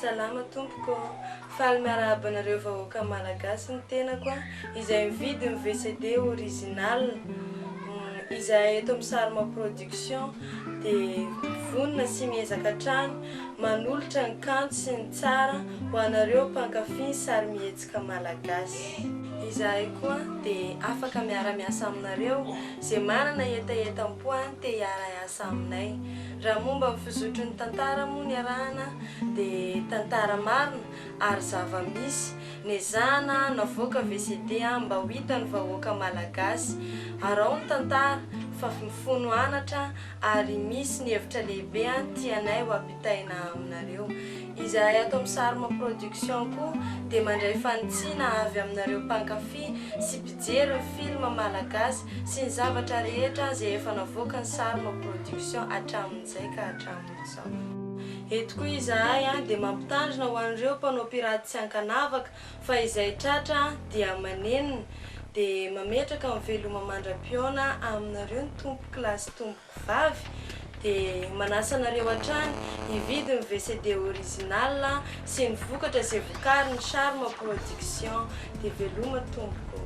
Salama tompoko. Faly miarahaba anareo vahoaka malagasy ny tenako a. Izay mividy ny VCD original. Izay eto amin'ny Sarma Production dia vonona sy miezaka hatrany manolotra ny kanto sy ny tsara ho anareo mpankafy ny sary mihetsika malagasy. Izahay koa dia afaka miara-miasa aminareo izay manana etaetam-po te hiara-iasa aminay. Raha momba ny fizotry ny tantara moa ny arahana dia tantara marina ary zava-misy nezahana navoaka VCD mba ho hitan'ny vahoaka malagasy. Arao ny tantara fa mifono anatra ary misy ny hevitra lehibe tianay ho ampitaina aminareo. Izahay ato amin'ny Sarma Production koa dia mandray fanitsiana avy aminareo mpankafy sy mpijery ny film malagasy sy ny zavatra rehetra izay efa navoaka ny Sarma Production hatramin'izay ka hatramin'izao. Eto koa izahay dia mampitandrina ho an'ireo mpanao piraty tsy ankanavaka fa izay tratra dia manenina dia mametraka amin'ny veloma mandram-piona aminareo ny tompo kilasy tompoko vavy dia manasa anareo hatrany hividy ny VCD original sy ny vokatra izay vokarin'ny Sarma Production dia veloma tompoko.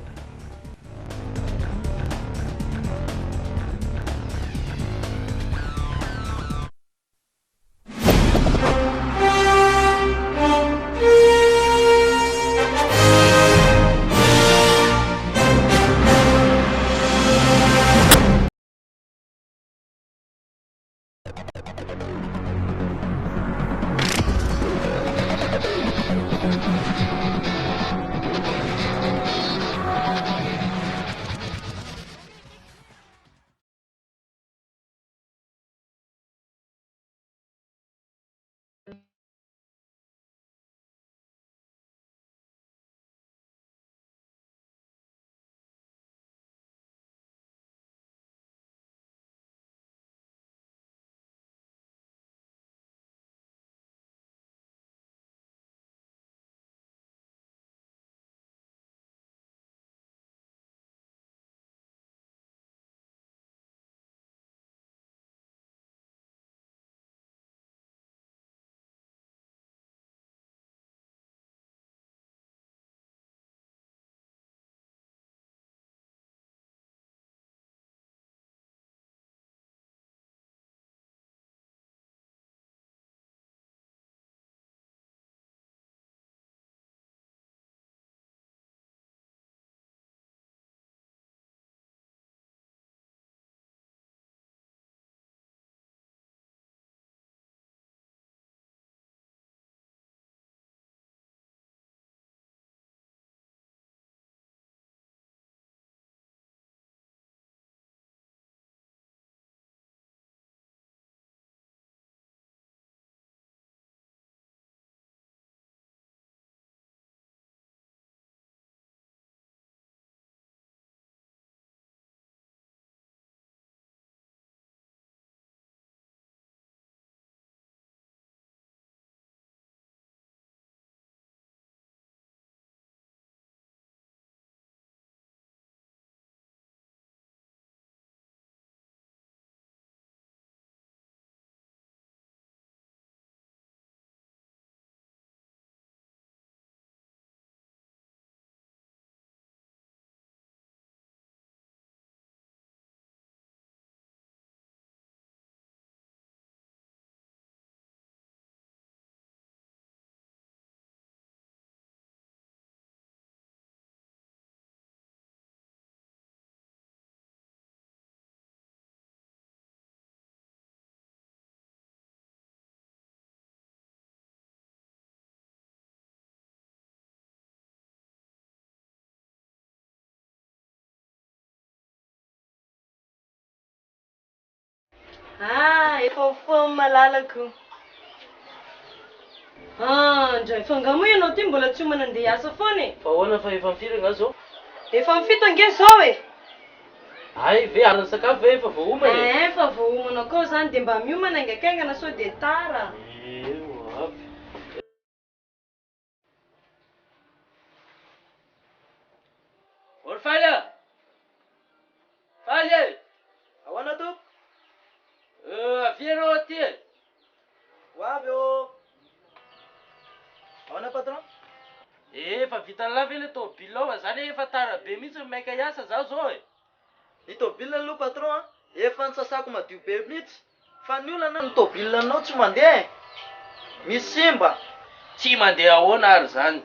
Efa mifoha malalako. Ndray fangamo ianao ty mbola tsy homana andeha hiasa foana e. Fa ahoana fa efa mifiry nga zao? Efa mifito ange zao e. Ay ve alina sakafo ve efa voahomana e? Efa voahomana koa zany dia mba miomana aingakaingana sao dia tara. Avy. Olo faly! Faly! Ahoana to? Avy ianao aty e. Ho avy ô. vita lava le tômôbila zany efa tara be mihitsy maika hiasa zaho zao e. Ny tômôbila aloha patron efa nitsasako madio be mihitsy fa ny olana ny tômôbilanao tsy mandeha misy simba. Tsy mandeha ahoana ary zany.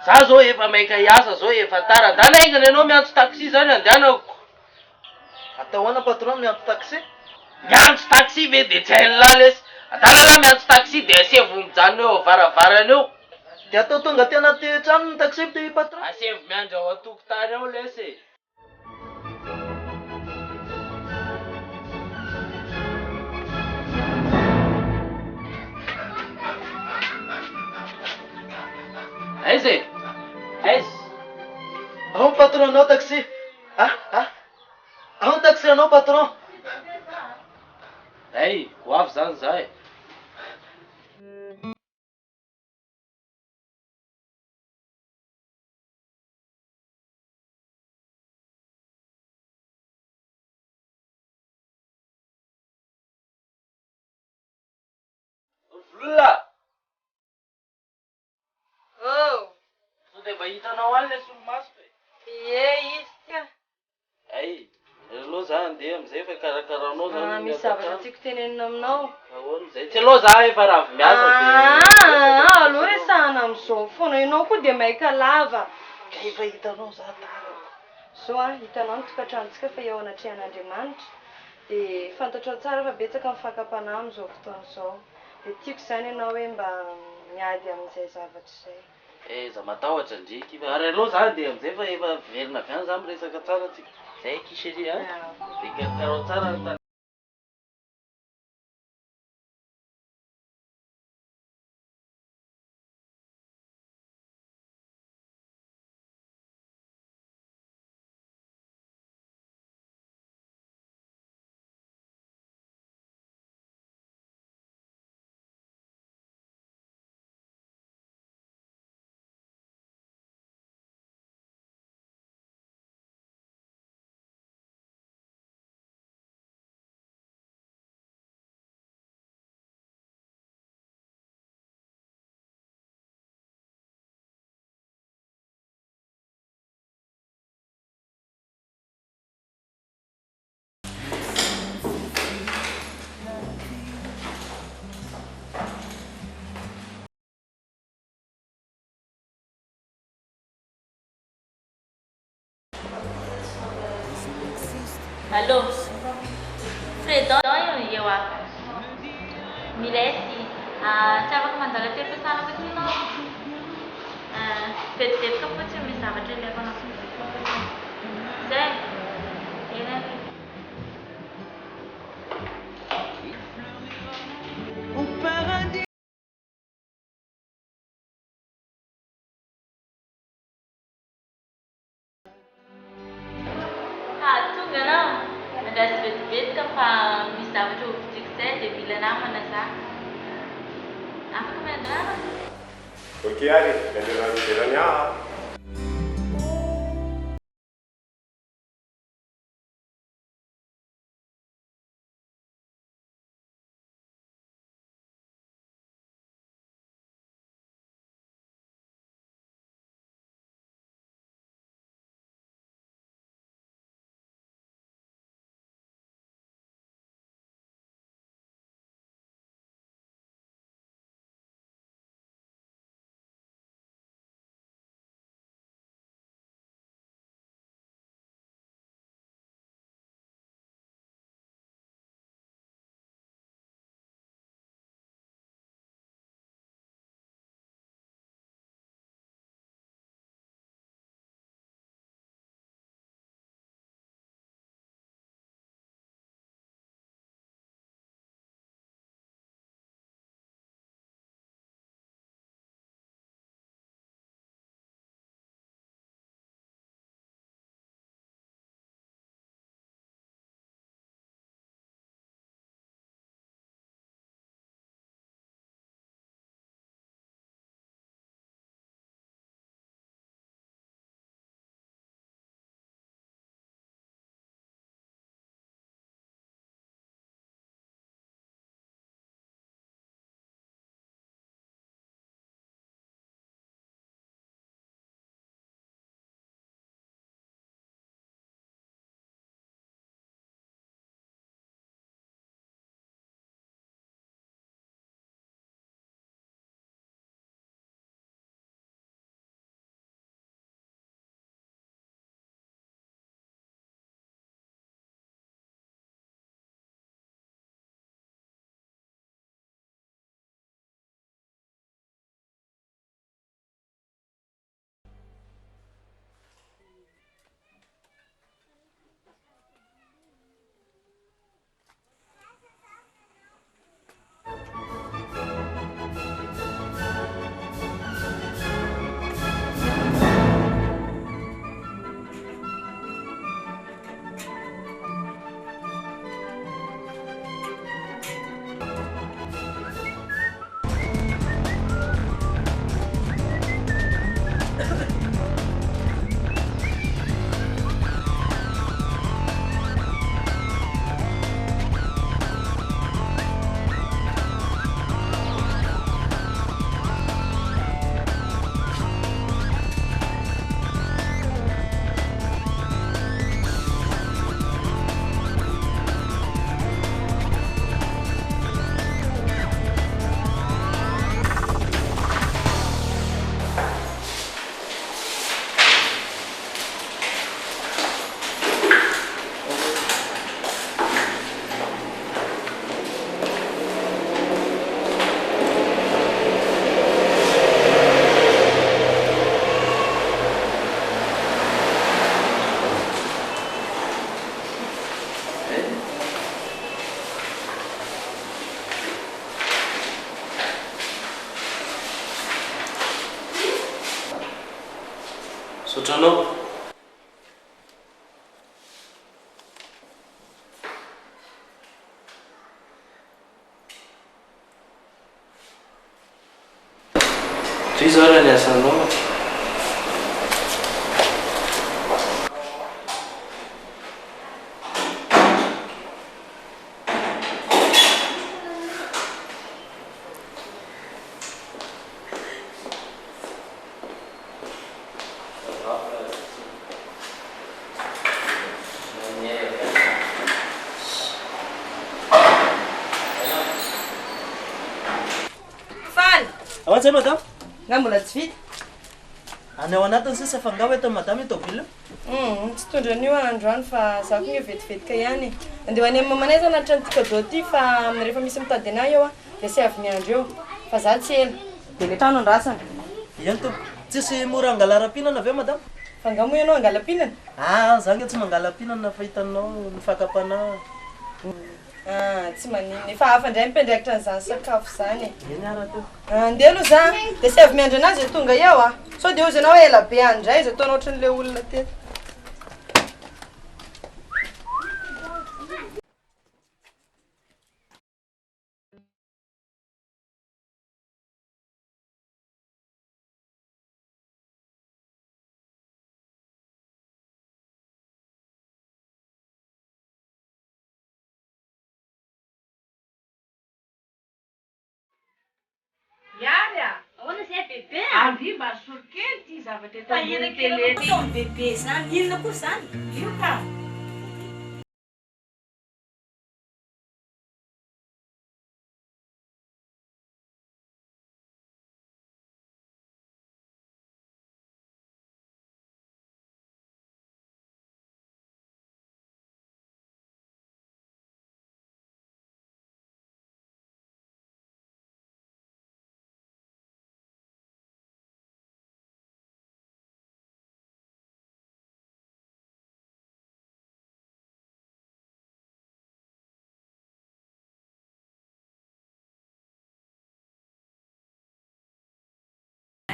Zaho zao efa maika hiasa zao efa tara. Dana aingana ianao miantso taxi zany andehanako. Atao ahoana patron miantso taxi? Miantso taxi ve de tsy hain'ny lalesy. Adalala miantso taxi de asevo mijanona eo avaravarana eo. De atao tonga ty anaty trano ny taxi ty patron. Asevo miandry ao an-tokotany eo lesy. Aiza e? Aiza? Ao ny patron anao taxi. Ao ny taxi anao patron. Ay, ho avy zany zah e. Olona! Oh, So de mba hitanao any le solomaso e. izy tia. Ay, aloha zah andeha amizay fa karakaranao zany. Misy zavatra tiako tenenina aminao. Ahoana zay? Tsy aloha zah efa raha avy miasa Aloha resahana am'izao foana ianao koa de maika lava. ka efa hitanao zah tara. Zao hitanao ny tokantranontsika fa eo anatrehan'Andriamanitra de fantatrao tsara fa betsaka mifankampanahy am'izao fotoana izao. De tiako zany ianao hoe mba miady amin'izay zavatra izay. Za matahotra ndreky ary aloha zah andeha amizay fa efa verina avy any zah miresaka tsara tsika. Zay kishery a. De karakarao tsara ny tany. Alô? Fredon io Mileti, tsy afaka mandala telo fiasanako ety ianao. Vetivety fotsiny misy zavatra ileko anao. Zay, eny tonga anao. Andraso vetivety ka fa misy zavatra hovidiko zay dia mila namana zah. Afaka miandrana? Okey allez, viens de Otranao. Zay zao raha ny asanao. Aoantsay madame? Nga mbola tsy vita. Any ao anatiny sisa fa nga eto madame ito bila? Tsy tondra an'io androany fa zaho koa vetivetika ihany. Andeho any amin'ny mamanay zany atrantika dô ty fa rehefa misy mitady anay eo dia sy avy miandro eo. Fa za tsy ela. Dia le trano andrasana. Ihany to. Tsisy mora angala-rapinana aveo madame? Fa nga moa ianao angala-pinana? Za nge tsy mangala-pinana fa hitanao nifakapana. Tsy manino. Efa hafa indray mipendraikitra an'izany sakafo zany. Eny ara to. Andeha aloha za dia sy avy miandro anazy tonga eo sao dia ozy anao ela be andray izy ataonao ohatran'ilay olona teto. Yaya! Ahoana izay bebe? Avy mba sorokely ty zavatra eto ambony tele. Taony bebe zany, inona koa zany? Io ka.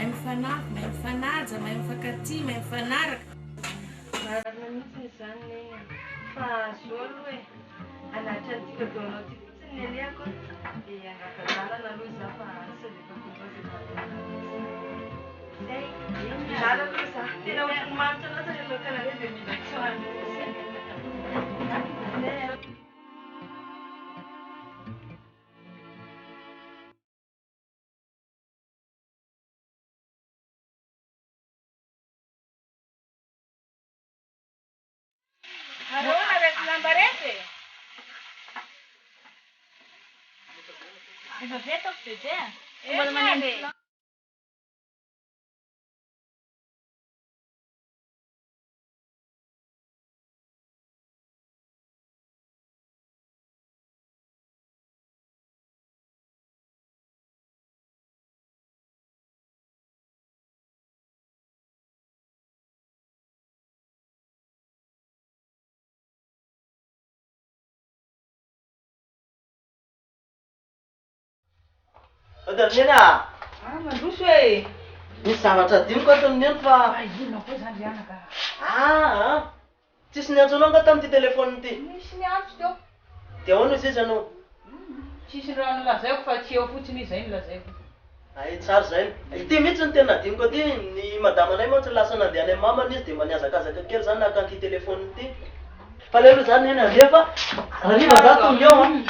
Mahay mifanampy, mahay mifanaja, mahay mifankatia, mahay mifanaraka. Marina mihitsy izany neny fa zao aloha anatitra antika daonao ty fotsiny ny alehako dia angaka-dalana aloha za fa asa dia efa tonga zay zala aloha za tena ohatrany manitra loatra ny laokana hoe dia mila tsoany Ahoana reto lamba rety? Efa vita bebe? Mbola manendy. Odanina! Mandroso e! Misy zavatra diniko atony neny fa... Inona koa zany rianaka? Tsisy niantso anao nga tamin'ity telefôny ty. Misy niantso teo. Dia ahoana izy izy anao? Tsisy raha nolazaiko fa tsy eo fotsiny izay nolazaiko. Ay tsara zay. Ity mihitsy ny tena diniko aty, ny madama anay moa tsy lasa nandeha any mamany izy dia maniazakazaka kely zany naka an'ity telefôny ity. Fa le aloha zany neny andeha fa raniva za tonga eo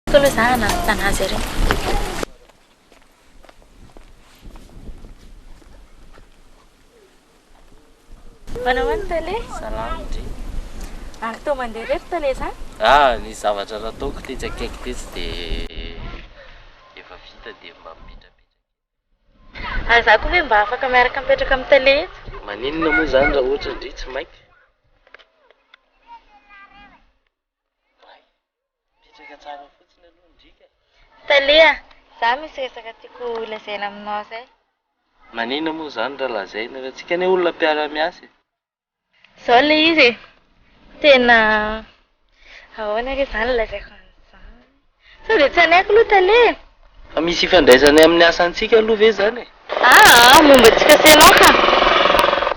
Aloha za nanotana azy ary. Manao ny tele? Salama ndry. Ary tao mandeha reto tele zany? Ny zavatra nataoko ty tsy akaiky ty tsy dia efa vita dia mba mipetrapetraka. Ary za koa hoe mba afaka miaraka mipetraka amin'ny tele eto? Maninona moa zany raha ohatra ndry tsy mainka. Petraka tsara fotsiny aloha ndrika. Tele za misy resaka tiako lazaina aminao zay. Maninona moa zany raha lazaina raha tsika ne olona mpiara-miasa. Zao le izy tena ahoana re zany lazaiko an'izany. Sao dia tsy anaiko aloha tele. Fa misy ifandraisany amin'ny asantsika aloha ve zany? Momba tsika sy anao ka.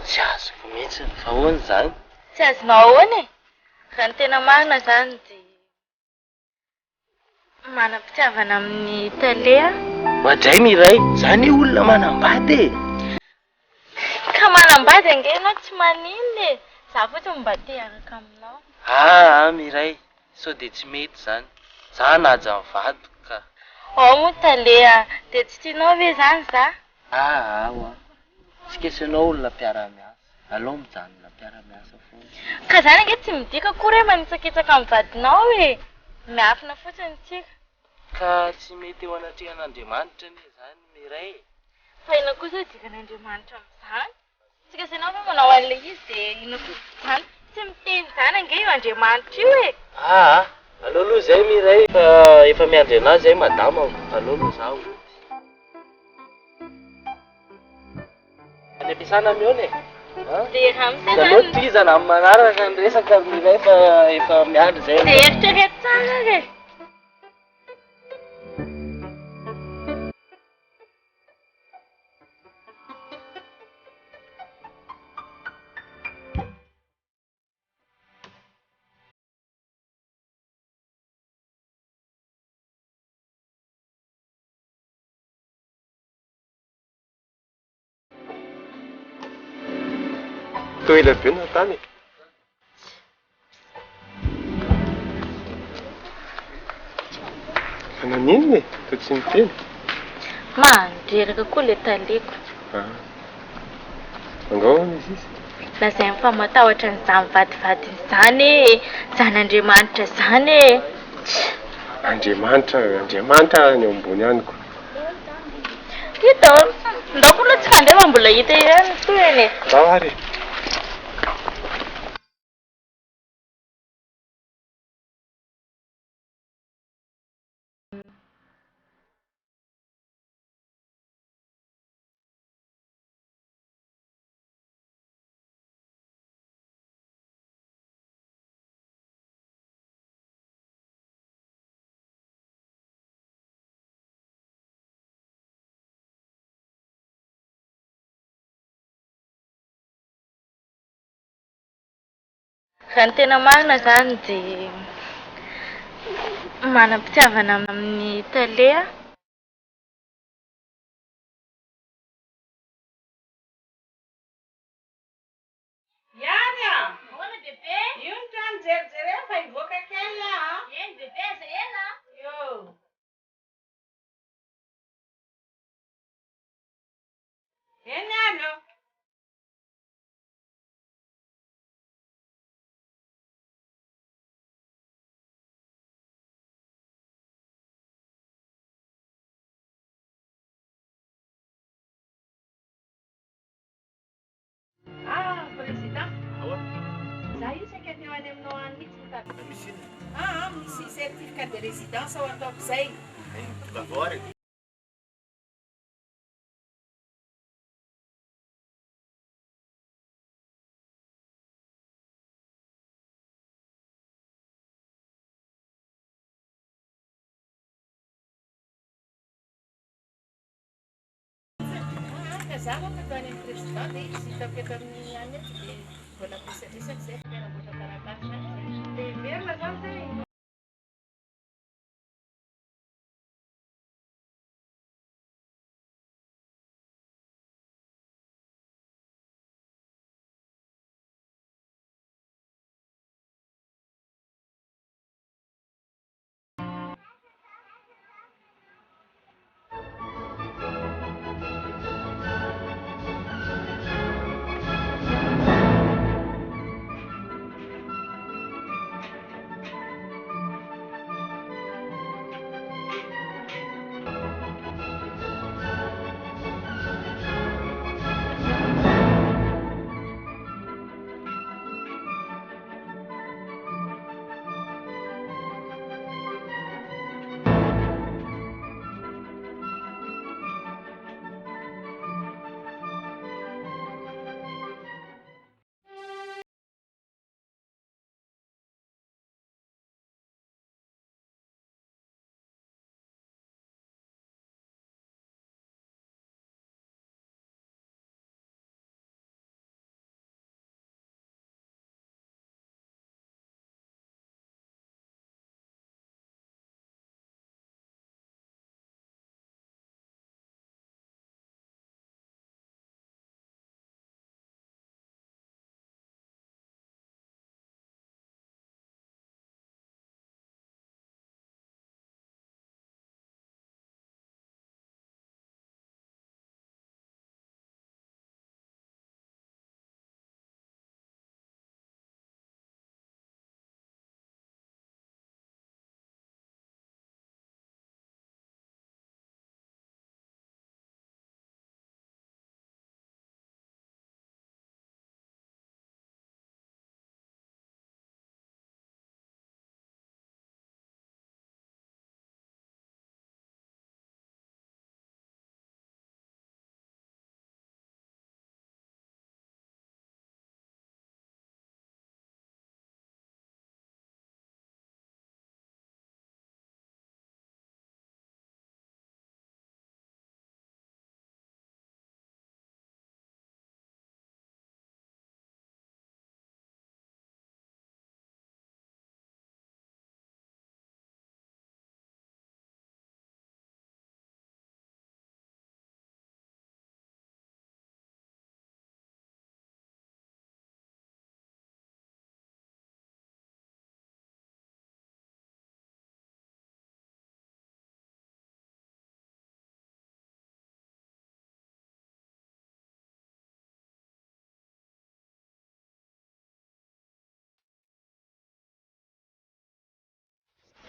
Tsy azoko mihitsy fa ahoana zany? Tsy azonao ahoana e. Raha ny tena marina zany dia manam-pitiavana amin'ny tele. Mandray miray, zany olona manambady e. Ka manambady ange ianao tsy maninona e. Za fotsiny mba te hiaraka aminao. Miray, sao dia tsy mety zany. Za naja mivady ka. Ao moa tele dia tsy tianao ve zany za? Tsika sy anao olona mpiara-miasa. Alao mijanona mpiara-miasa foana. Ka zany ange tsy midika akory hoe manitsakitsaka amin'ny vadinao e. Miafina fotsiny tsika. Ka tsy mety eo anatrehan'Andriamanitra anie zany miray. Fa ina kosa dikan'Andriamanitra amin'izany. Tsika sy anao ve manao an'ilay izy dia ina kosa zany. Tsy miteny zany ange io Andriamanitra io e. Aleo aloha zay miray fa efa miandry anazy zay madama. Aleo aloha zaho. Any ampiasana mihaona e. Dia raha misy Aleo zany tizana amin'ny manaraka ny resaka miray fa efa miandry zay. dia eritrereto tsara re. Toa ela be na tany. Fa naninona e? Toa tsy miteny. Mandreraka koa le taleko. Angahoana izy izy? Lazainy fa matahotra n'izany vadivadiny izany e. Zan'Andriamanitra izany e. Andriamanitra any ambony any koa. Hita ndao koa aloha tsy mandeha fa mbola hita ihany toy e. Vary. Raha ny tena marina zany dia manam-pitiavana amin'ny tele. Iany ahoana bebe? Io ny trano jerijery fa hivoaka kely Eny bebe aza ela. Io. Eny ano? Président. Za io saika teo any aminao any mihitsy mitady. Misy certificat de résidence ao ataoko izay. Za moa ka tany amin'ny président dia izy hitako eto amin'ny any eto dia mbola miresadresaka izay fiaramboatra taratasy zany. Dia verina zany zay.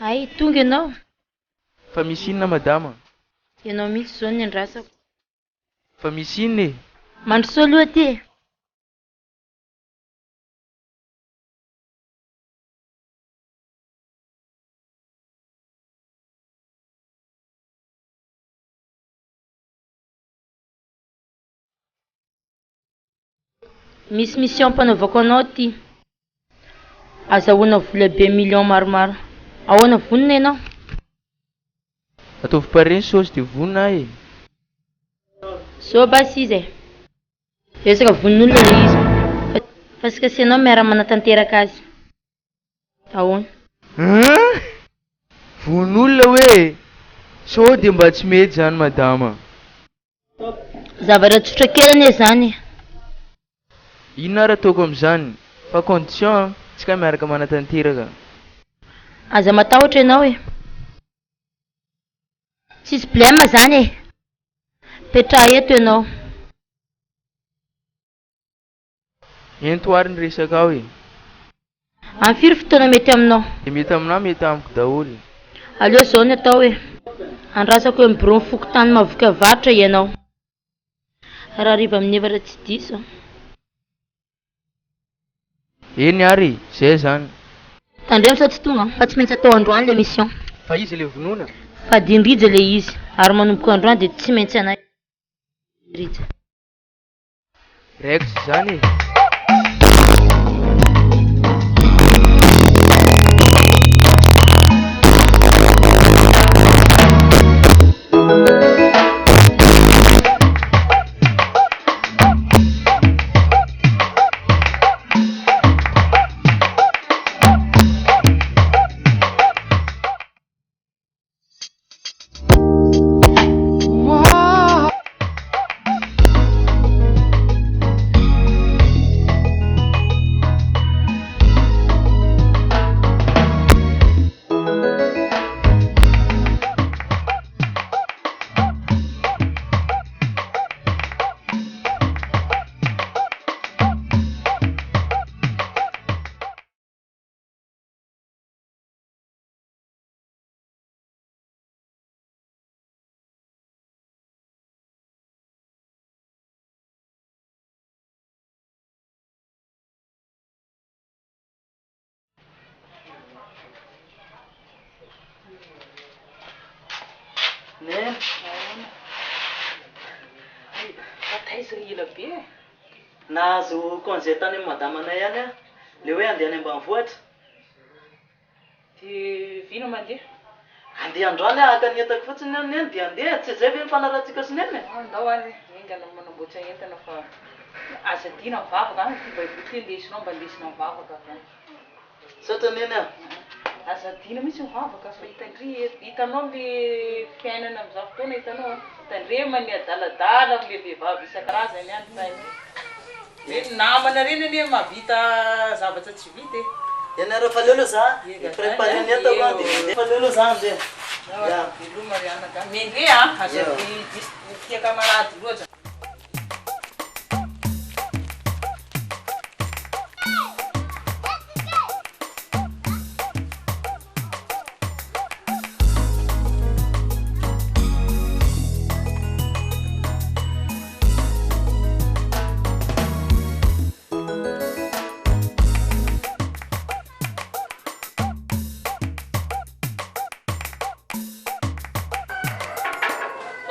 Ay, tonga ianao. Fa misy inona madama? Ianao mihitsy zao ny andrasako. Fa misy inona e? Mandrosoa aloha aty. Misy mission mpanaovako anao ty. Azahoana vola be million maromaro. Ahoana vonona ianao? Ataovy pare ny saosy dia vonina e. Zao basy izy e. Resaka vonin'olona ilay izy. Fa sy kasi ianao miara-manatanteraka azy. Ahoana? Von'olona hoe? Sao dia mba tsy mety zany madama. Zavatra tsotra kely anie zany. Inona raha ataoko amin'izany? Fa condition tsika miaraka manatanteraka. Aza matahotra ianao e. Tsisy blema zany e. Petraha eto ianao. Entoary ny resaka ao e. Amin'ny firy fotoana mety aminao? Dia mety aminao mety amiko daholo. Aleo zao ny atao e. Andrasako eo amin'ny bureau fokotany mavoka varitra ianao. Raha ariva amin'ny efatra tsy diso. Eny ary, zay zany. Tandremo sao tsy tonga fa tsy maintsy atao androany le mission. Fa izy le vonoina? Fa dindrija le izy. Ary manomboka androany dia tsy maintsy anay. Dindrija. Raiko sy zany e. Ne? Fataiza ela be. Nahazo congé tany amin'ny madamanay ihany a. Le hoe andeha any ambanivohitra. Dia vino mandeha? Andeha androany ahaka ny entako fotsiny any neny dia andeha. Tsy zay ve mifanarahantsika sy neny? Andao any engana manamboatra entana fa aza dina mivavaka any ty baiboty indesinao mba indesinao mivavaka avy any. Saotra neny a. Aza dina mihitsy mivavaka fa hitanao le fiainana amin'izao fotoana hitanao tandremany adaladala am'le vehivavy isan-karazany any fa namana reny anie mahavita zavatra tsy vita e. Ianareo fa lelo za. Préparé ny entako a dia fa lelo za andeha. Ilo Mariana ka. Mende a, aza tia camarade loatra.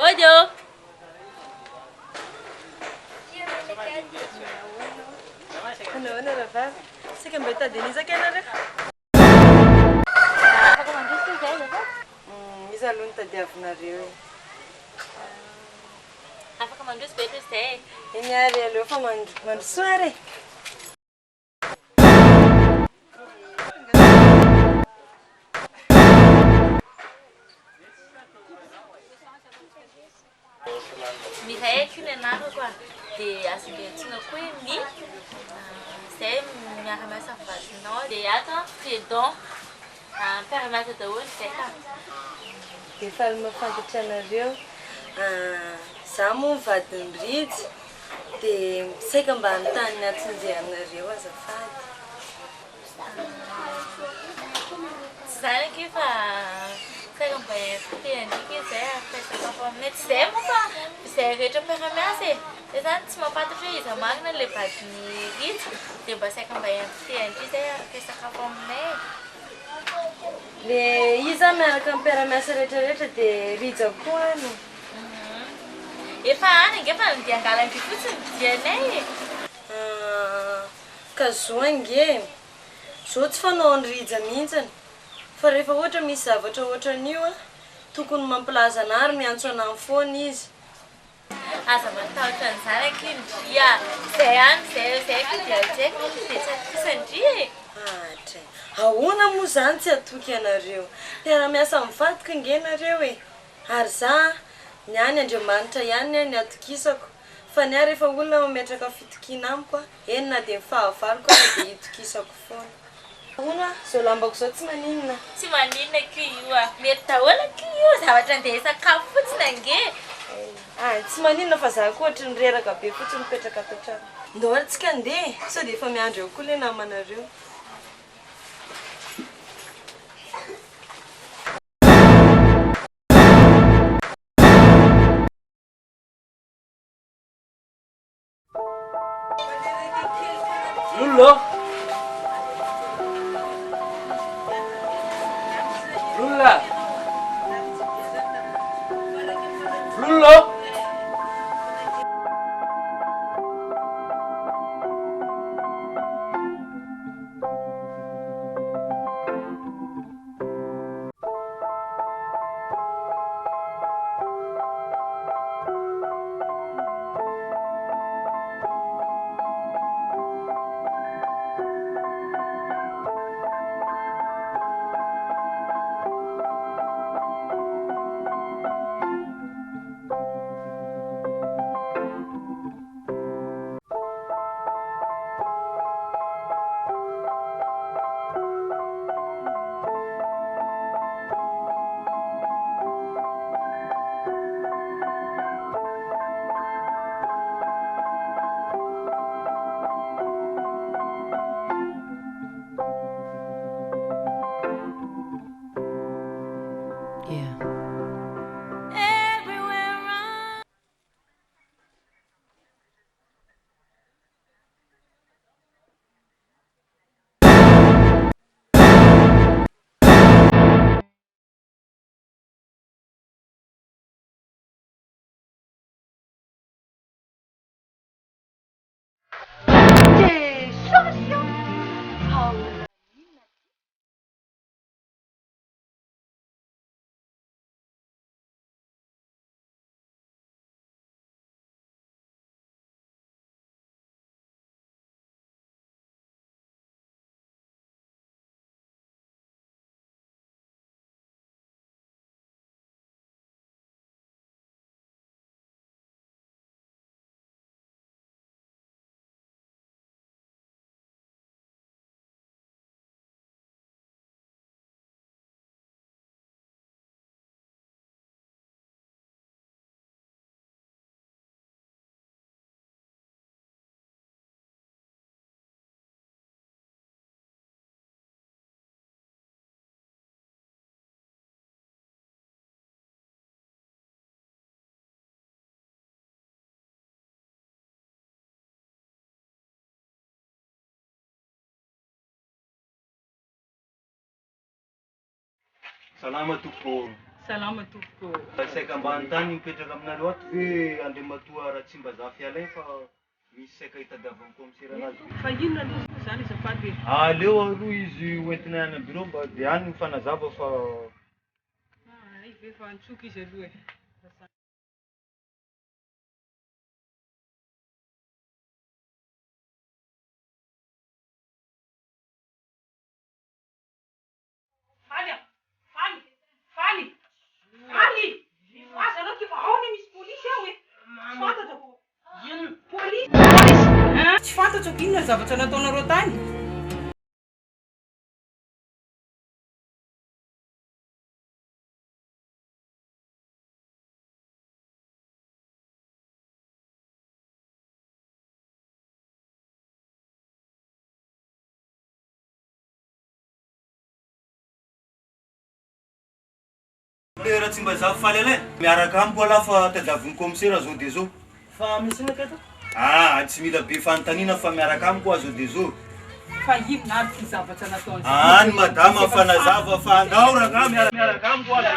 Ojo. Nahoana ravavy? Sika mba hitadenizaka ianareo? Afaka mandroso izay zafady? Izy aloha ny tadiavinareo e. Afaka mandroso be loatra izay. Eny ary aleo fa mandrosoa ary e. Mizahay kely ianarako a dia asangetsinao koa ny izay miara-miasa amin'ny vadinao dia ato fedon mpiara-miasa daholo izay ka. Dia efa mahafantatra anareo za moa vadiny Ridy dia saika mba hanontany ny atsinjehanareo azafady. zany aky fa saika mba fitehandrika izay afaka aminay tsy izay moa fa izay rehetra mpiara-miasa e. Dia zany tsy mampatatra hoe iza marina le vadiny ritra dia mba saika mba fitehandria izay afaka sakafo aminay. Le iza miaraka amin'ny mpiara-miasa rehetrarehetra dia rija koa no. Efa any angefa dia angalany fotsiny dianay e. Ka zo ange zo tsy fanao ny rija mihitsiny fa rehefa ohatra misy zavatra ohatran'io a tokony mampilaza ana ary miantso ana foana izy. Aza matahotra an'izany ankindria izay any izay dia ajaiko dia tsy atokisandria e. Atray ahoana moa zany tsy atoky ianareo mpiara-miasa mivadika nge nareo e. Ary za ny any Andriamanitra ihany ny atokisako fa ny rehefa olona mametraka fitokiana amiko eny na dia mifahavaloko dia hitokisako foana. Ahoana zao lambako zao tsy maninona. Tsy maninona ko io a mety daholo ko io zavatra andeha sakafo fotsiny ange. Tsy maninona fa za koa ohatry ny reraka be fotsiny mipetraka ato trano. Ndao antsika andeha sao dia efa miandry eo koa le namanareo. Lullo! Lulla! Lullo! Salama tompoko. Salama tompoko. Saika ambany tany mipetraka aminareo ato hoe Andriamatoa Ratsimbazaha Fialay fa misy saika hitadiavana komisera anazy. Fa inona loatra zany azafady? Aleo aloha izy hoentina any bureau mba dia any mifanazava fa Efa antsoky izy aloha e. Tsy fantatro inona zavatra nataonareo tany? Raha tsy mba zaho faly alay miaraka amiko alafa tadiavin'ny commissaire zao de zao. Fa misy nakato? Tsy mila be fanontaniana fa miaraka amiko azo de zao. Fa ino na ty zavatra nataony Any madama fanazava fa andao raha miaraka amiko azo.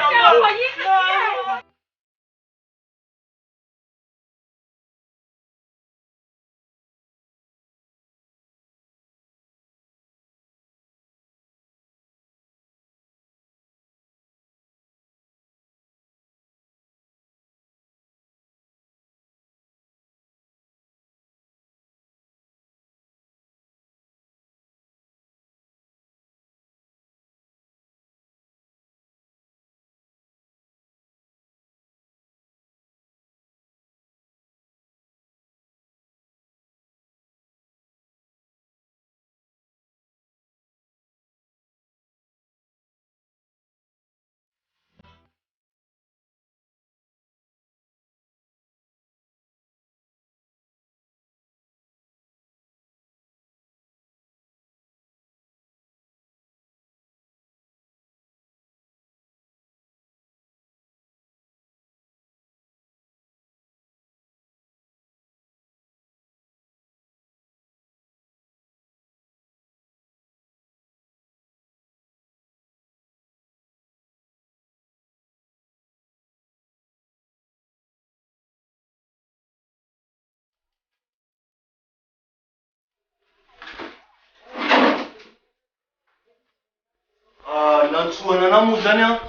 Nantsoana anao moa zany a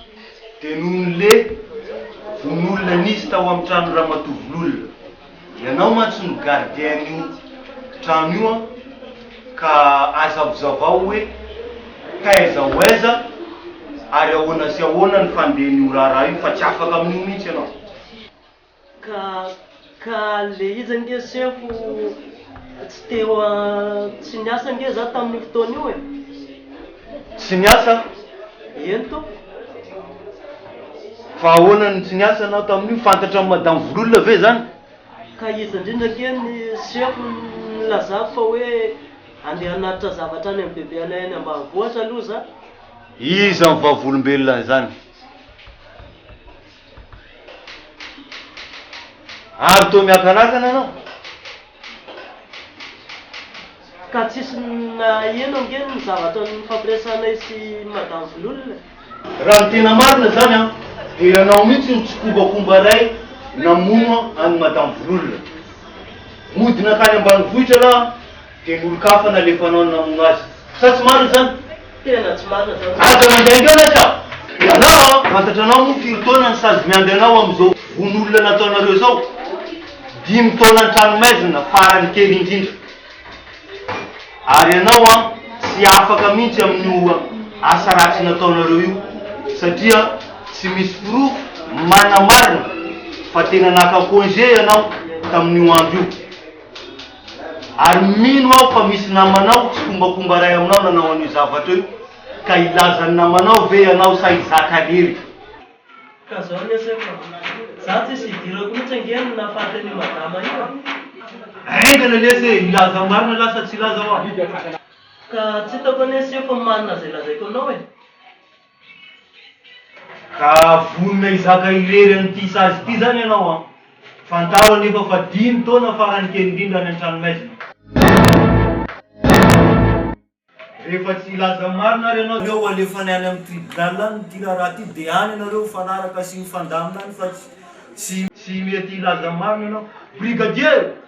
de nohon'ny le von'olona nisy tao amin'ny trano ramatovololona. Ianao mantsy no gardien-n'io trano io a ka azavozavao hoe taiza ho aiza ary ahoana sy ahoana ny fandehan'io raharaha io fa tsy afaka amin'io mihitsy ianao. Ka le izy nge sefo tsy teo tsy niasa nge za tamin'ny fotoana io e. Tsy niasa? Eny to. Fa ahoana ny tsy niasa anao tamin'io fantatra amin'ny madamo vololona ve zany? Ka izy indrindra ke ny sefo nilazako fa hoe andeha hanatitra zavatra any amin'ny bebe anay any ambanivohitra aloha za. Iza ny vavolombelona zany? Ary to miakanakana anao? Ka tsisy na eno nge ny zavatra nifampiresanay sy madamo vololona. Raha ny tena marina zany a de ianao mihitsy ny tsikobakomba ray namono any madamo vololona. Modina akany ambanivohitra raha de n'olo-kafa nalefanao ny namono azy. Sa tsy marina zany? Tena tsy marina zany. Aza mandeha ngana ka! Ianao fantatra anao moa firy taona ny sazy miandy anao am'izao von'olona nataonareo zao. 5 taona ny tranomaizina farany kely indrindra. Ary ianao tsy afaka mihitsy amin'io asa ratsy nataonareo io satria tsy misy proof manamarina fa tena naka congé ianao tamin'io andro io. Ary mino aho fa misy namanao tsy kombakomba ray aminao nanao an'io zavatra io ka ilazany namanao ve ianao sa izakalery. Ka zao ny sefa za tsisy idirako mihitsy angeny nafatany madama io. Engana lese ilaza marina lasa tsy ilaza ho aho. Ka tsy hitako ane sefa marina zay lazaiko anao e. Ka vonona izaka irery an'ity sazy ity zany ianao a. Fantaro anefa fa 5 taona farany kely indrindra any an-tranomaizina. Rehefa tsy ilaza marina ary ianao leo alefany any amin'ny tribunal any ty raha ty de any anareo fanaraka sy mifandamina any fa tsy mety ilaza marina ianao. Brigadier!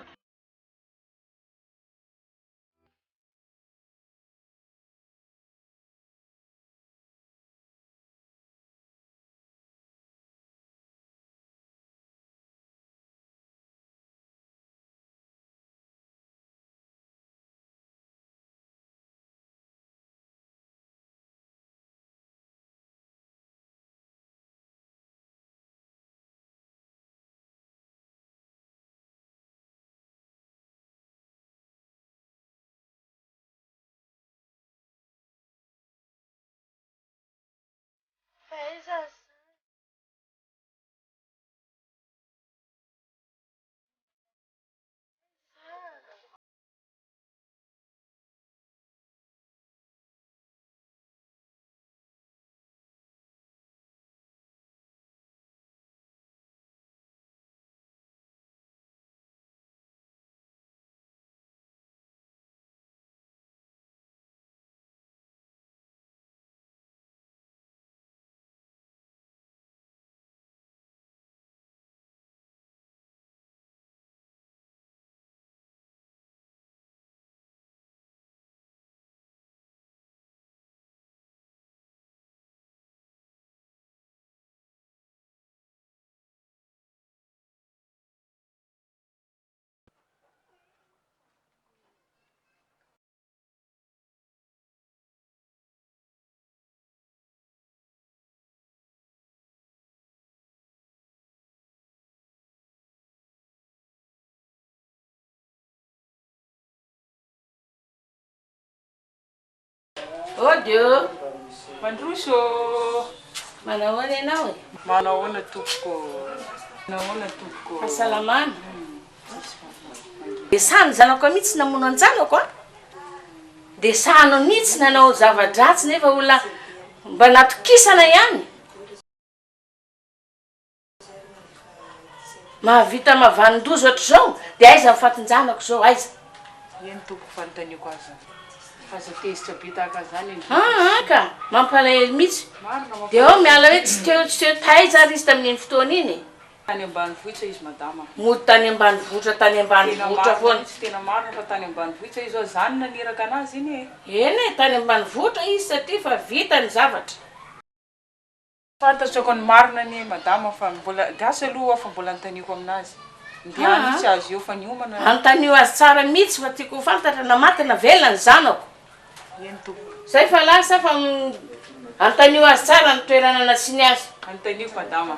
Odio, Mandroso. manahoana ianao e? Manahoana tompoko. Manahoana tompoko. Fahasalamana. Dia sany zanako mihitsy namono an-janako a. Dia sahanao mihitsy nanao zava-dratsy nefa olona mba natokisana ihany. Mahavita mavanin-doza ohatr'izao, dia aiza mifatin-janako izao, aiza? Eny tompoko fanontaniako azy. Fa za tezitra be tahaka zany ny Ka mampalahelo mihitsy. marina Dia ao miala hoe tsy teo taiza ary izy tamin'iny fotoana iny e. tany ambanivohitra izy madama. Mody tany ambanivohitra foana. Tsy tena marina fa tany ambanivohitra izy ao zany naniraka anazy iny e. Eny e, tany ambanivohitra izy satria fa vita ny zavatra. Fantatrako ny marina ny madama fa mbola gasy aloha fa mbola antaniko aminazy. Ndiany mihitsy azy eo fa niomana. Antanio azy tsara mihitsy fa tiako fantatra na maty na velona ny zanako. Eny tompoko. Zay fa lasa fa antanio azy tsara ny toerana nasiny azy. Antaniko madama.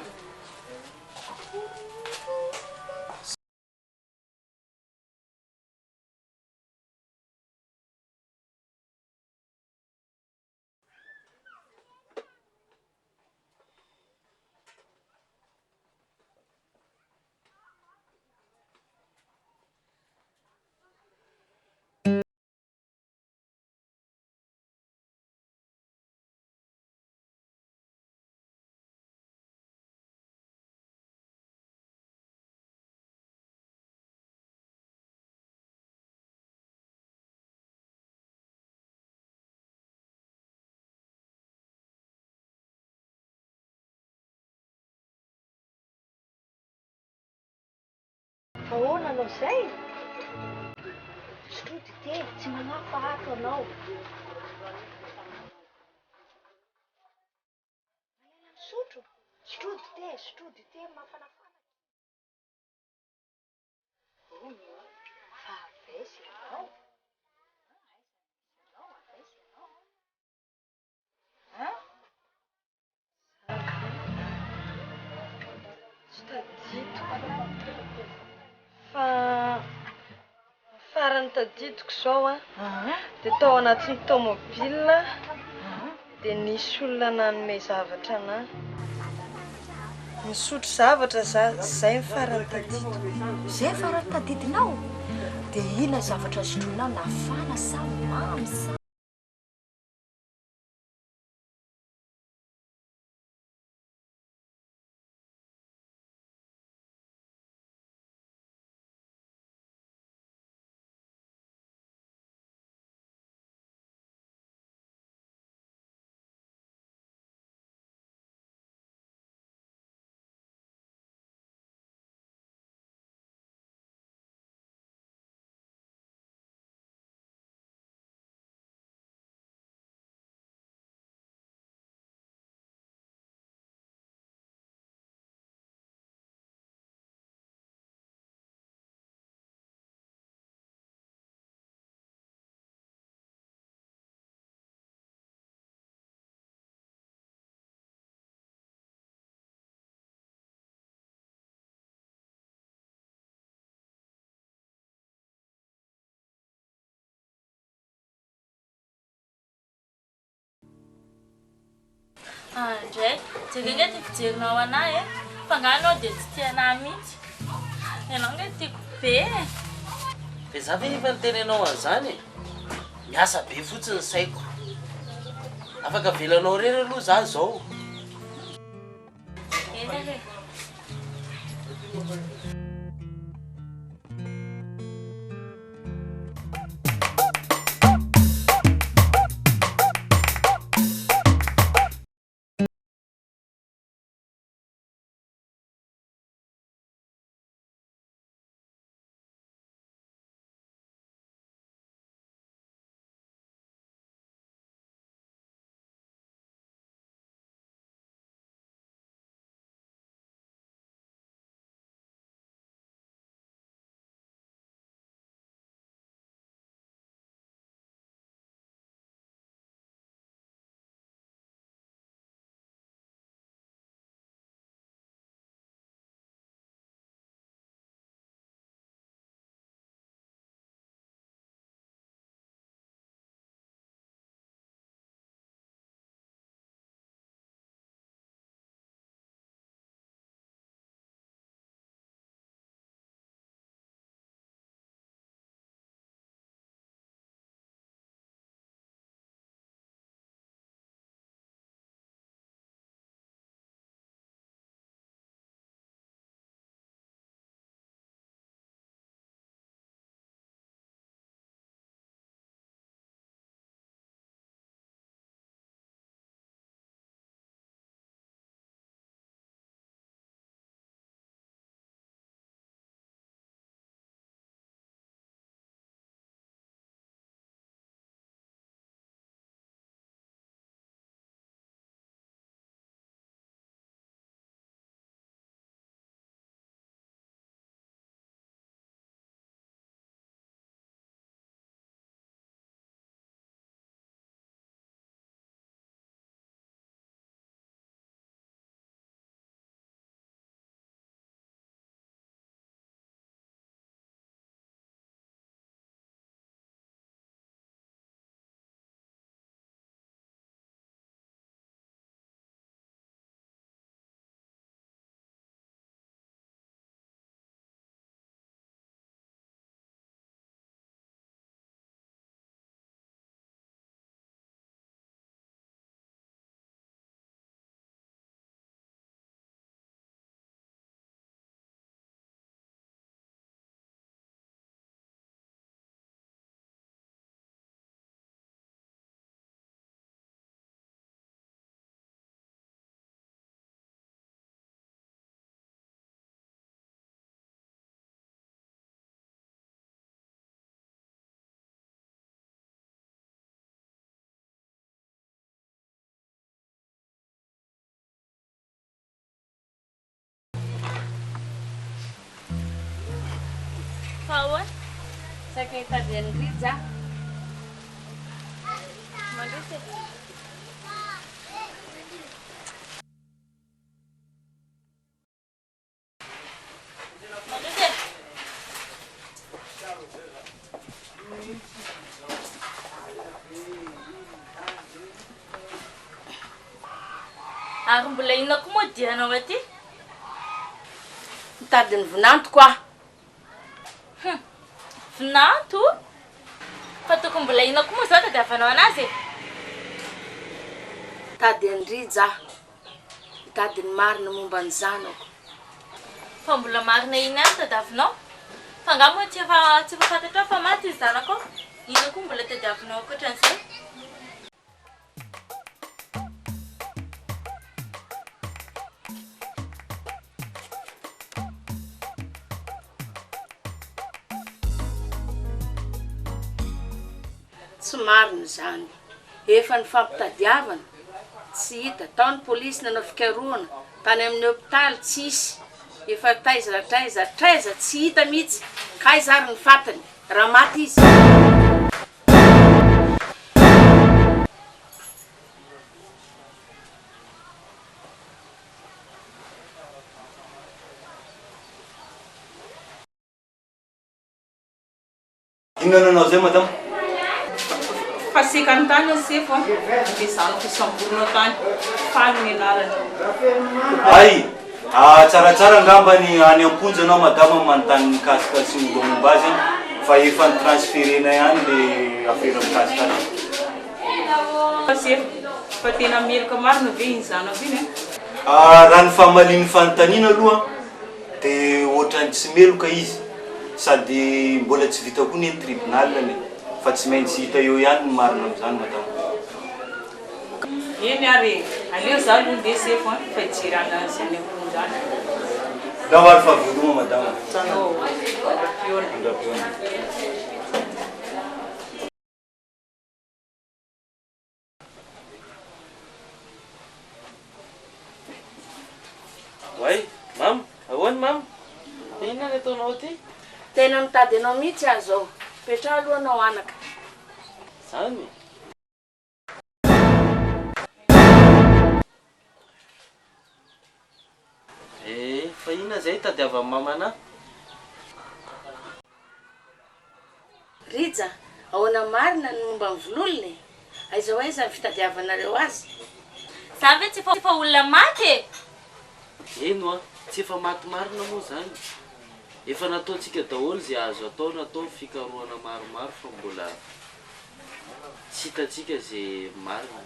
Ahoana anao izay? Sotroa dite, tsy manafo ato anao. Sotro? Sotroa dite, mafanafana. Fa avesy ianao. Avesy ianao. Tsy tadidiko. Fa farany tadidiko izao a, dia tao anatin'ny tômôbila, dia nisy olona nanome zavatra anahy. Nisotro zavatra zay ny farany tadidiko. Zay farany tadidinao? Dia inona zavatra sotroinao, nafana sa mamy sa? Andray, jereo nge ty fijerinao anahy e. Fa nga anao dia tsy tia anahy mihitsy. Ianao nge tiako be e. Dia za ve efa nitenenao an'izany e? Miasa be fotsiny saiko. Afaka velanao rery aloha za zao. Eny e. ahoana? Saika hitady an'ny Rija. Mandroso e. Mandroso e. Ary mbola inona koa moa dianao aty? Mitady ny vinanto koa. Vinanto? Fa tokony mbola inona koa moa zao tadiavanao anazy e? Mitady an'ny Rija. Mitady ny marina momba ny zanako. Fa mbola marina ina any tadiavinao? Fa nga moa tsy efa fantatra fa maty izy zanako. Inona koa mbola tadiavinao ankoatran'izay? Tsy marina zany. Efa ny fampitadiavana. Tsy hita. Tao ny polisy nanao fikarohana. Tany amin'ny hôpitaly tsisy. Efa traiza tsy hita mihitsy. Kaiza ary ny fatany. Raha maty izy. Inona nanao zay madama? Fasika ny tany asefo a. Dia zanako isamborona tany. Faly ny anarany. Ay, tsaratsara angambany any am-ponja anao madama manontany mikasika sy momba azy fa efa ny transferena ihany le affaire mikasika azy. Asefo, fa tena melaka marina ve iny zanako iny e? Raha ny fahamaliny fanontaniana aloha dia ohatrany tsy meloka izy sady mbola tsy vita koa ny tribunal fa tsy maintsy hita eo ihany ny marina amin'izany madama. Eny ary aleo za aloha ndeha sefo fa hijirana izany amponjany. Dao ary fa veloma madama. Andapiona. Wai, mam, ahoana mam? Inona ny ataonao ty? Tena mitady anao mihitsy aho zao. Petra aloha anao anaka. Zany. Fa inona zay tadiavan'ny mamana? Rija, ahoana marina ny momba ny vololony e? Aiza ho aiza ny fitadiavanareo azy? Za ve tsy efa olona maty e? Eno a, tsy efa maty marina moa zany. Efa nataontsika daholo zay azo atao, natao ny fikarohana maromaro fa mbola tsy hitatsika zay marina.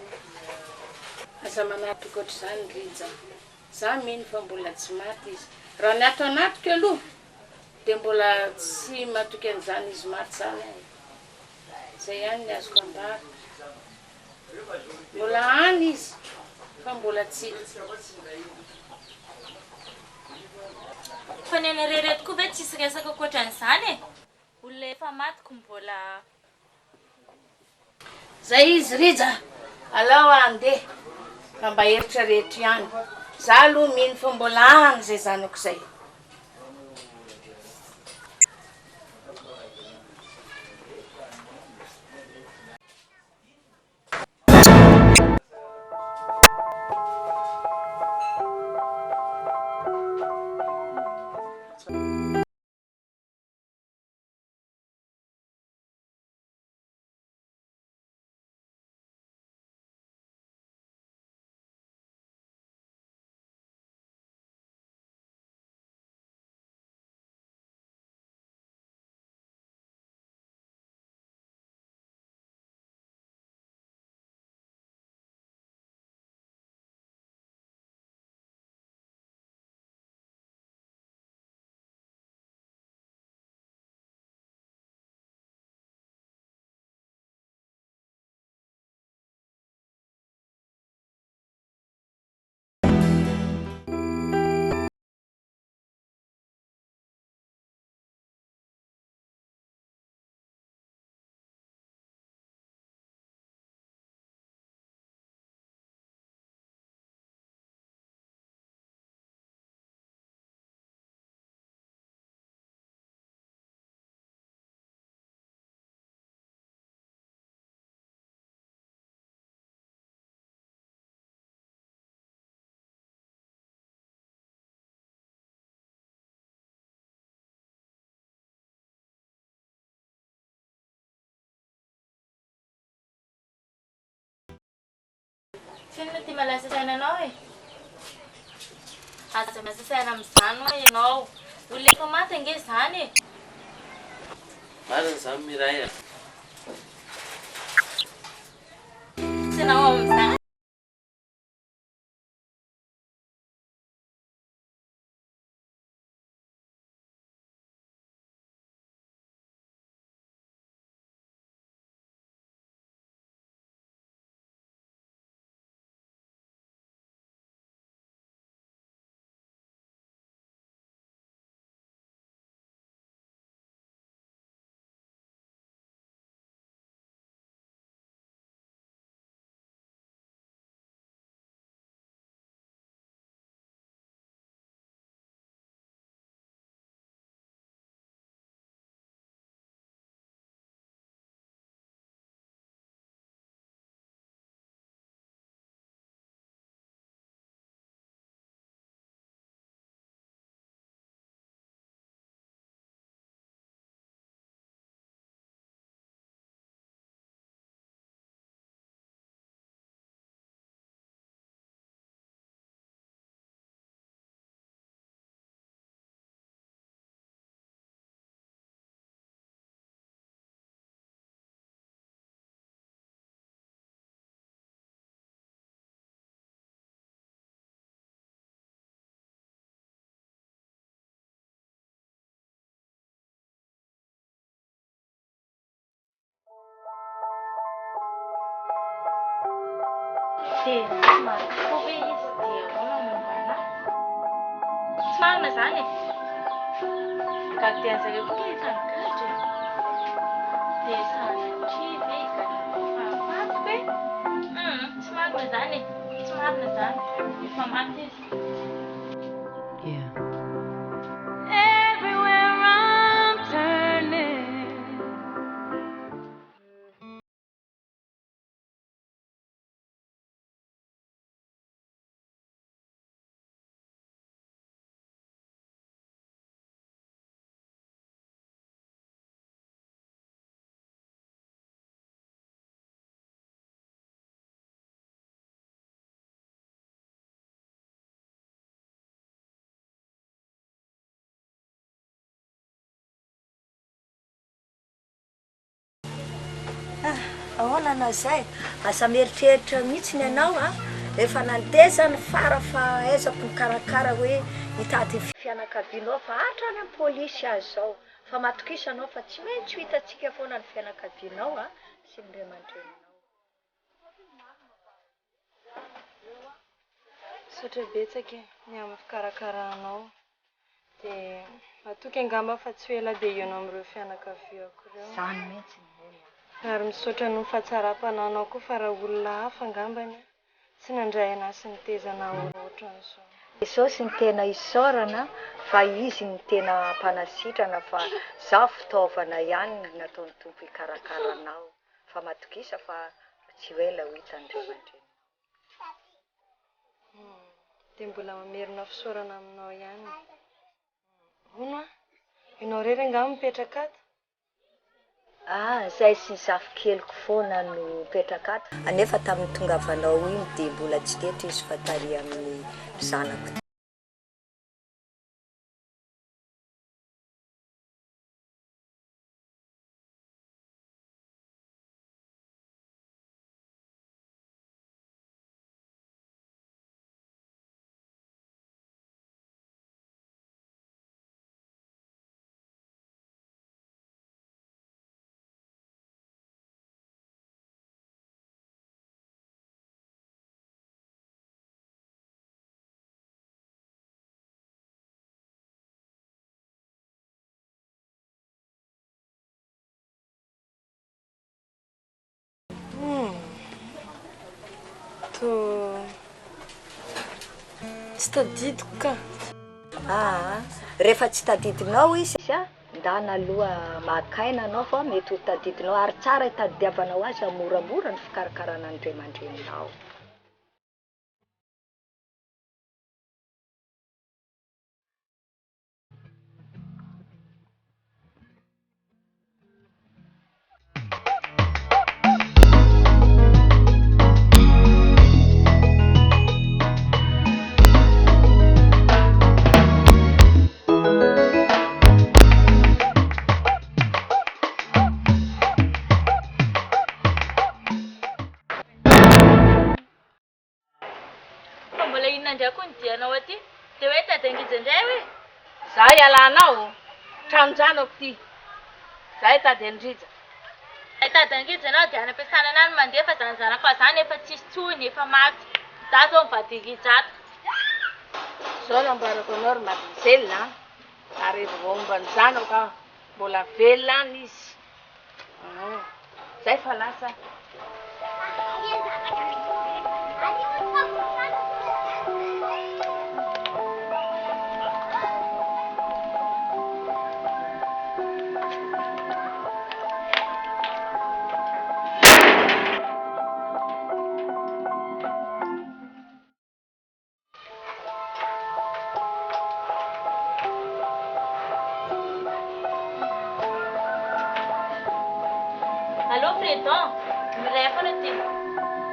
Aza manatoka ohatr'izany Rija. Za mino fa mbola tsy maty izy. Raha ny ato anatoka aloha dia mbola tsy matoky an'izany izy maty zany aho. Zay ihany ny azoko ambara. Mbola any izy fa mbola tsy. Fa ny anarerety koa ve tsisy resaka ankoatran'izany e? Olona efa matyko mbola... Zay izy Rija. Alao andeha fa mba eritrereto ihany. Za aloha mino fa mbola any zay zanako zay. Feno ty malasa saina anao e. Aza miasa saina amin'izany hoa ianao. Olona efa maty ange zany e. Marina zany miray a. Tsy anao amin'izany. Dia marikoa hoe izy dia ahoana mombana? Tsy marina zany e. Gardien-zareo koa efa nigadra e. Dia sanatria ve efa maty ve? Tsy marina zany e. Tsy marina zany. Efa maty izy. Everywhere I'm turning. Ahoana anao izay? Asa mieritreritra mihitsy ianao a. Efa nandesa ny fara fa aizako mikarakara hoe hitady fianakavianao fa hatrany amin'ny pôlisy azy zao. Fa matokisa anao fa tsy maintsy hitantsika foana ny fianakavianao a sy ny ray aman-dreninao. Saotra betsaka ny amin'ny fikarakaranao. Dia matoky angamba fa tsy ho ela dia ianao amin'ireo fianakaviako ireo. Zany mihitsy. Ary misaotra ny fahatsara-pananao koa fa raha olona hafa angambany tsy nandray anahy sy nitezana ohatran'izao. Izao sy ny tena isaorana fa izy ny tena mpanasitrana fa zaho fitaovana ihany nataony tompo hikarakaranao. Fa matokisa fa tsy ho ela ho hitany ray aman-dreniny. Dia mbola mamerina fisaorana aminao ihany. Hono ianao rery angamba mipetraka ato? Zay sy zafi-keliko foana no mipetraka ato. Anefa tamin'ny tongavanao iny dia mbola tsy teto izy fa tary amin'ny zanako. Tsy tadidiko ka. Rehefa tsy tadidinao izy ndana aloha makaina anao fa mety ho tadidinao ary tsara hitadiavanao azy moramora ny fikarakarana ny ray aman-dreninao. mbola inona ndray koa nidianao aty dia hoe tadangija indray hoe za ialanao tranonjanako ty za tady andrija tadangija anao dia any am-piasana ana no mandeha fa zanazanako a zany efa tsisy tsony efa maty za zao mivadingija ato zao nambarako anao ry mademoiselle ary vao momba ny zanako ka mbola velona any izy zay fa lasa Allô, Président, miray foana ty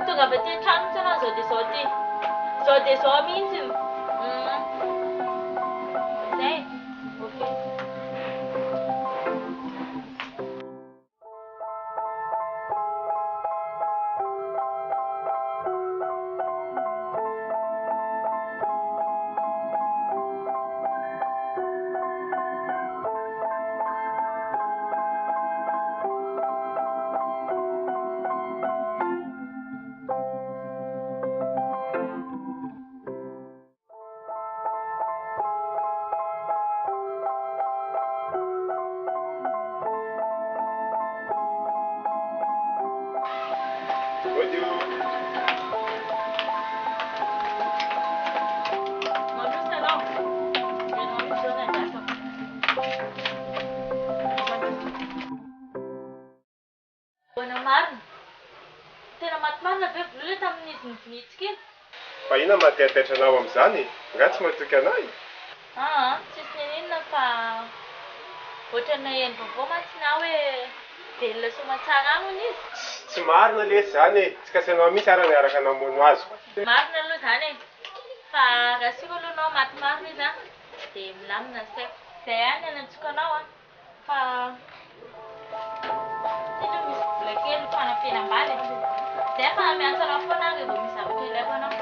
tonga avy aty an-trano mihitsy anao zao dia zao ty zao dia zao mihitsy zay ok Fa ina mahatiatetranao amin'izany nga tsy mahatoky anay tsisy ninona fa ohatrana eny vaovao mantsy na hoe velona somatsara aminy izy tsy marina lesy zany tsy kasanao mihitsy ara niaraka namono azo marina aloha zany fa raha sika aloha anao maty marina izy dia milamina saiko zay any anantsokanao fa ty aloha misy vola kely fanampianam-bany zay fa miantso anao foana rehefa misy zavatra ilaiko anao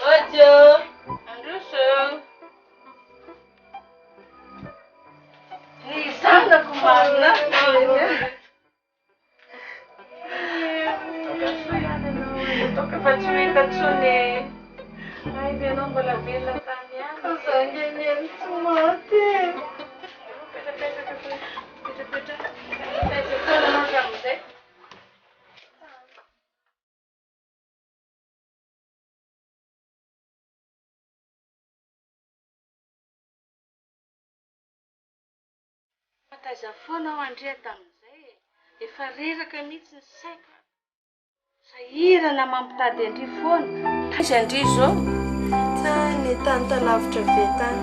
Ojo, androso. Ni zanako marina. Toka fa tsy hita tsony. Ay, ianao mbola velona tany ihany. Zangeny tsy maty. Petrapetraka fa. Petrapetraka. Petrapetraka manka amin'izay. Taiza foana ao andrea tamin'izay efa reraka mihitsy ny saiko sahirana mampitady andry foana izy andry zao tany tany talavitra be tany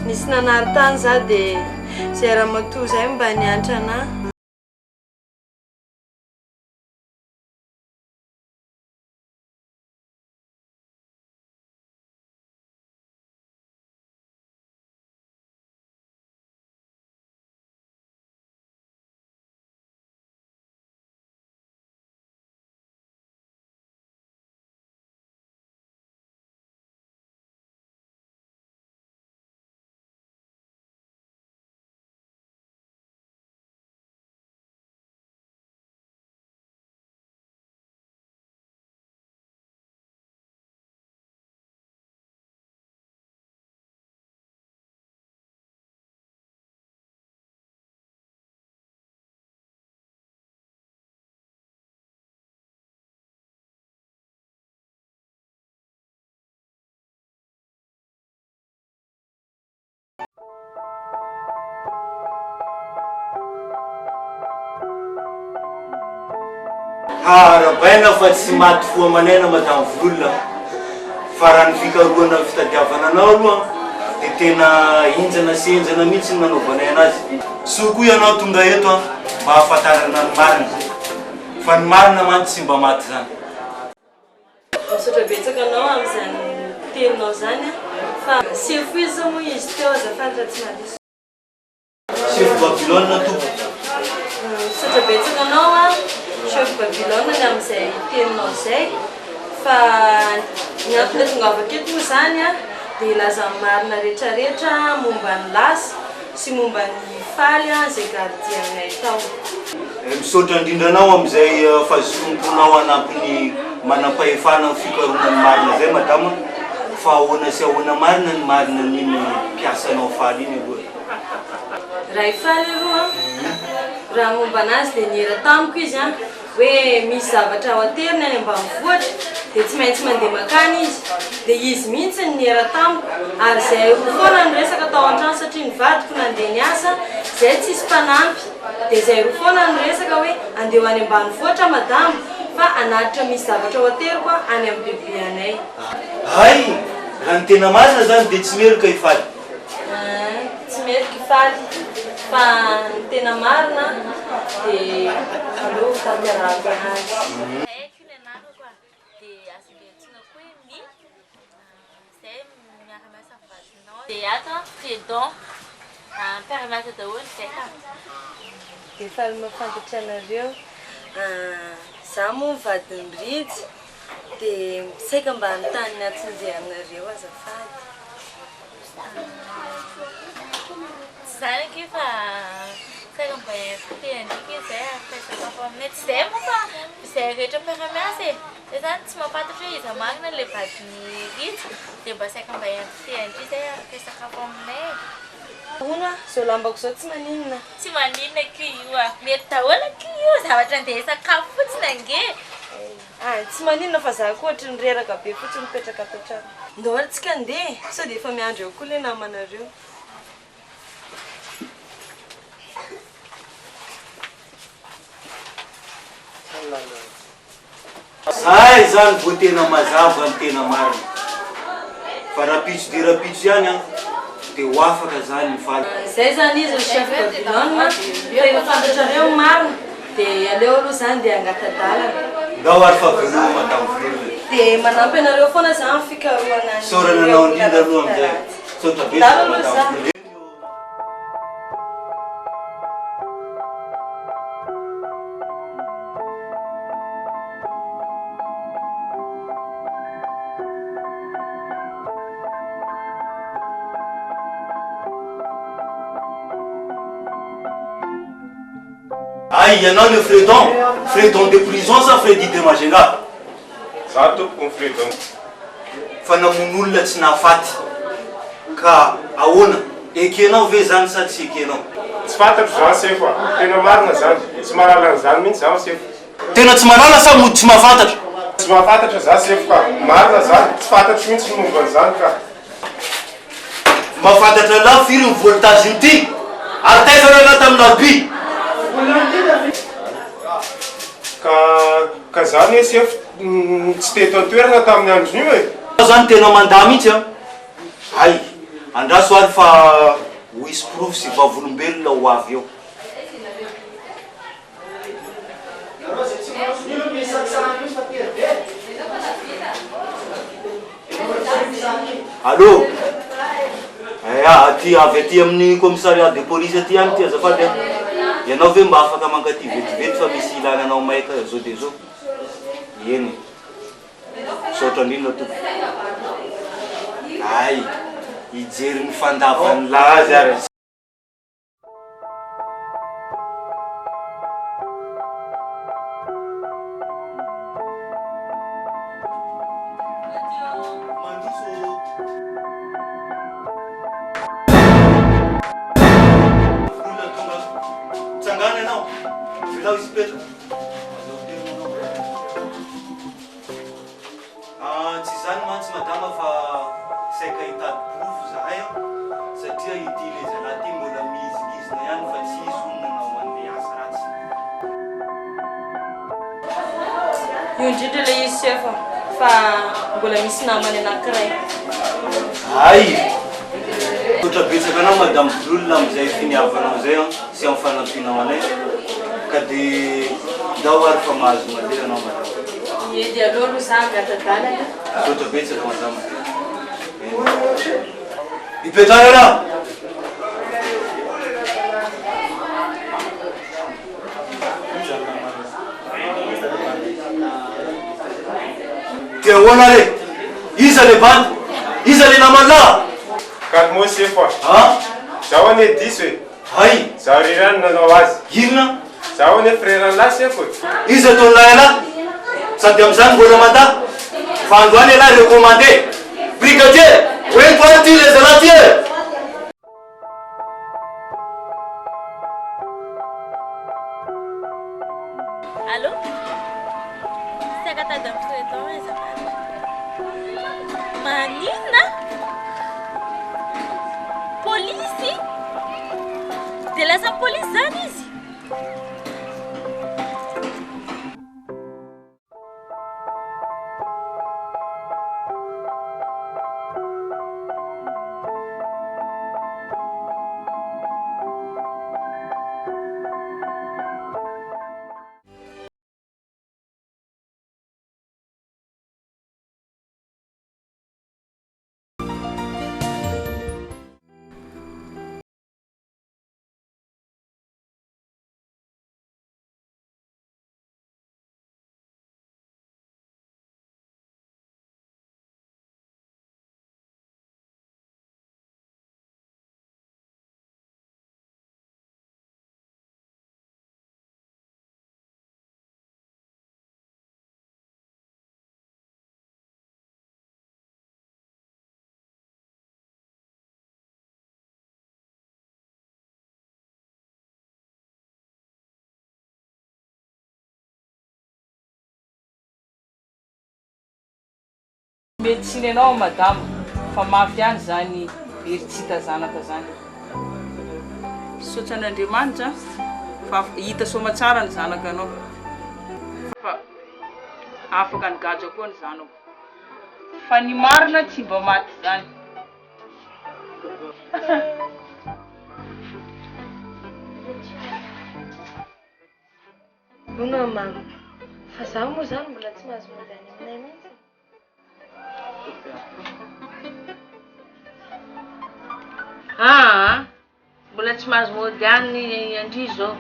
nisy nanary tany za dia zay raha matoa zay mba niantra anahy rabaina fa tsy maty foa manena madamo volona fa raha ny fikaroana ny fitadiavana anao aloha dia tena injana sy enjana mihitsy ny nanaovana anazy so koa ianao tonga eto mba hahafantarana ny marina fa ny marina mantsy tsy mba maty zany. Misaotra betsaka anao amin'izany teninao zany fa sefo izy moa izy teo azafady tsy malisy. Chef Babylone tompo. Misaotra betsaka anao chef Babylone ny amin'izay teninao zay fa ny antony tongava aketo moa zany dia ilaza marina rehetrarehetra momba ny lasy sy momba ny faly zay gardiennay tao. Misaotra indrindra anao amin'izay fahazomponao anampiny manam-pahefana ny fikaroana ny marina zay madama fa ahoana sy ahoana marina ny marina niny mpiasanao faly iny aloha. Raha ifaly aloha raha momba anazy dia nihera tamiko izy hoe misy zavatra ao ateriny any ambanivohitra dia tsy maintsy mandeha makany izy dia izy mihitsy ny nihera tamiko ary zay foana ny resaka tao an-trano satria ny vadiko nandeha niasa zay tsisy mpanampy dia zay ro foana ny resaka hoe andeho any ambanivohitra madamo fa anatitra misy zavatra ao ateriko any amin'ny bebe anay. Hay raha ny tena marina zany dia tsy merika ifaly. Tsy merika ifaly fa ny tena marina dia aleo tanterahako anazy. Dia ato fredon mpiara-miasa daholo zay ka. Dia faly mahafantatra anareo zaho moa vadiny ridy dia saika mba nitany ny atsinjehanareo azafady. Zany ake fa saika mba fitehandrika zay afaka aminay tsy zay moa fa zay rehetra mpiara-miasa e. Dia zany tsy mampatatra hoe iza marina le vadiny ridy dia mba saika mba fitehandrika zay afaka sakafo aminay. Hono zao lambako zao tsy maninona. Tsy maninona ki io mety daholo ki io zavatra andeha sakafo fotsiny ange. Tsy maninona fa za koa ohatry ny reraka be fotsiny mipetraka ato an-trano. Ndao tsika andeha sao dia efa miandro eo koa le namanareo. Zay zany vao tena mazava ny tena marina fa rapitso dia rapitso ihany dia ho afaka zany ny faly. Zay zany izy ny chef Babylone rehefa fantatrareo marina dia aleo aloha zany dia angatadalana. Ndao ary fa veloma madamo velona. Dia manampy anareo foana za amin'ny fikarohana. Saorana anao indrindra aloha amin'izay. Saotra betsaka madamo velona. Aïe, ianao le Fredon de prison sa Freddy de Magenga? Za tompoko Fredon. Fa namono olona tsy nahafaty ka ahoana? Ekenao ve zany sa tsy ekenao? Tsy fantatro zany sefo tena marina zany. Tsy mahalala an'izany mihitsy zaho sefo. Tena tsy malala sa mody tsy mahafantatra? Tsy mahafantatra za sefo ka marina zany. Tsy fantatro mihitsy momba an'izany ka. Mahafantatra la firy ny voltage ity? Ary taizana anaty amin'ny laby. Ka zany e sefo tsy teto an-toerana tamin'ny andron'io e. Zany tena mandaha mihitsy hay andraso ary fa ho isy profo sy vavolombelona ho avy eo. Allô? Aty avy aty amin'ny commissariat de police aty any ty azafady ianao ve mba afaka mankaty vetivety fa misy ilananao maika zao de zao? Eny saotra indrindra tompo. Ay hijery ny fandavany lazy ary. Tsy zany mantsy madama fa saika hitady profo zahay satria ity le zalahy ty mbola mihizigizina ihany fa tsy izy ononanao andeha asa ratsy. Io indrindra le izy sefa fa mbola misy namany anankiray. Ay otra betsaka anao madame Blolona amin'izay finiavanao zay sy amin'ny fanampinao anay ka dia ndao ary fa mahazo mandeha anao madama. Edy aloha no za miatadalana. Loatra betsaka madama. Mipetrara raha. Ke ahoana re? Iza le bandy? Iza le namalahy? Kalmosy efa. Zaho ane diso e. Hay. Zaho rirany nanao azy. Inona? Zaho ane frère lasy efa. Iza tao lahy lahy? Sady amin'izany mbola manda. Fa androany lahy recommandé. Brigadier, oento ty les alatiers. Allô? Secrétaire d'employeur, Manina? Police? De lasa police zany izy? Medicine anao madame, fa mafy ihany zany heritsita zanaka zany. Saotra an'Andriamanitra fa hita soamatsara ny zanaka anao. Fa afaka ny gadra koa ny zanako. Fa ny marina tsy mba maty zany. Ona mama, fa zaho moa zany mbola tsy mahazo mandany aminay mihitsy. Mbola tsy mahazo mody any andry zao.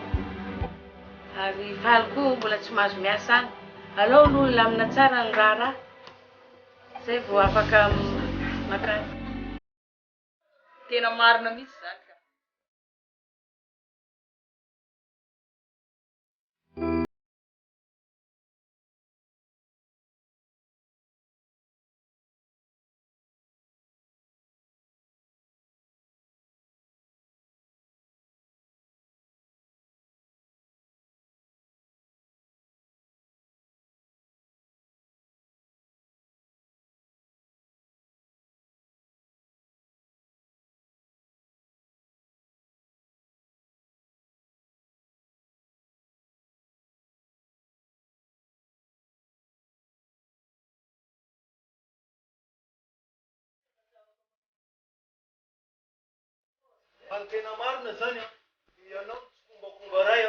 Ary valiko mbola tsy mahazo miasa any. Aleo aloha lamina tsara ny raha. Zay vao afaka makany. Tena marina mihitsy zany ka. Tena marina zany ianao tsy fombakomba ray